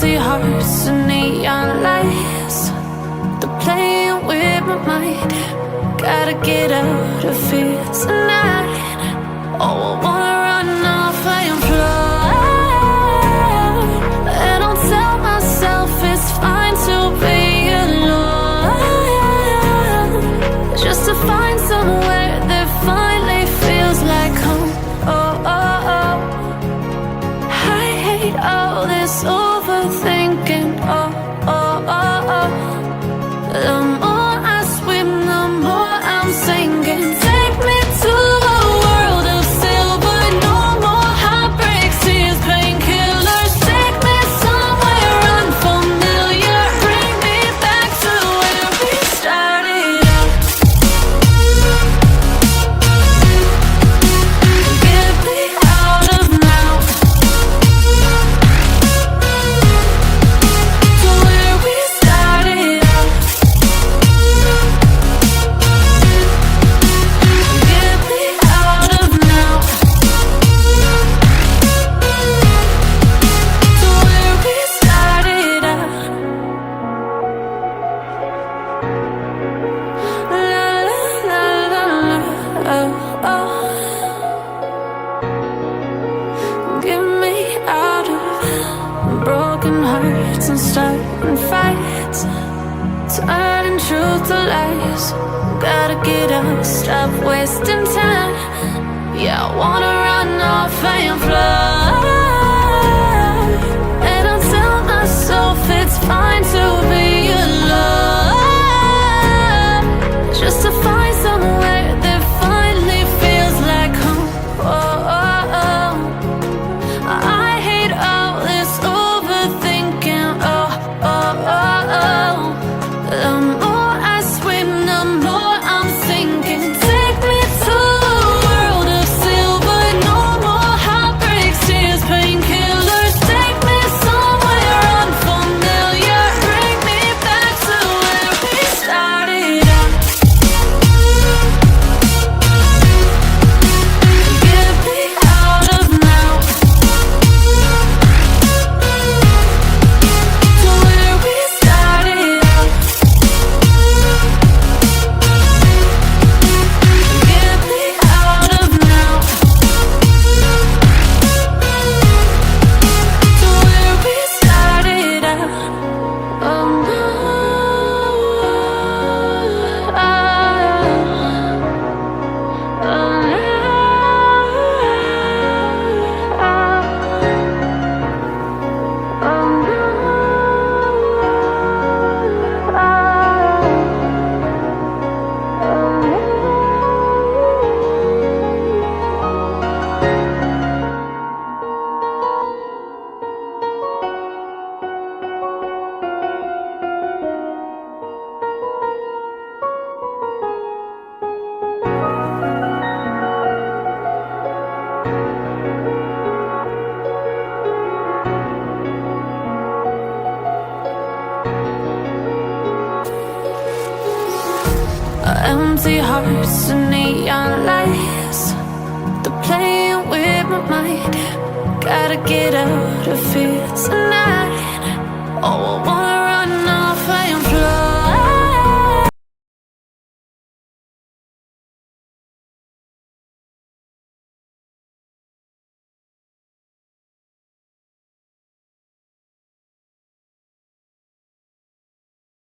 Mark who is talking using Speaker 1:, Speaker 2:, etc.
Speaker 1: empty hearts and neon lights. They're playing with my mind. Gotta get out of here tonight. Oh, I wanna run off and fly. And I'll tell myself it's fine to be alone, just to find somewhere that finally feels like home. Oh, oh, oh. I hate all this overthinking. Oh, oh, oh, oh. The more I swim, the more I'm sinking. Take me to a world of silver. No more heartbreaks, tears, painkillers. Take me somewhere unfamiliar. Bring me back to where we started out. Get me out of now, to where we started out. Get me out of now, to where we started out. La la la la la, oh, oh. Get me out of broken hearts and starting fights, turning truth to lies. Gotta get up, stop wasting time. Yeah, I wanna run off and fly. And I'll tell myself it's fine to be alone, just to find somewhere that finally feels like home. Oh, oh, oh. I hate all this overthinking. Oh, oh, oh, oh. The more I swim, the more I'm sinking. Take me to a world of silver. No more heartbreaks, tears, painkillers. Take me somewhere unfamiliar. Bring me back to where we started out. Get me out of now, to where we started out. Get me out of now, to where we started out. Oh no, oh empty hearts and neon lights. They're playing with my mind. Gotta get out of here tonight. Oh, I want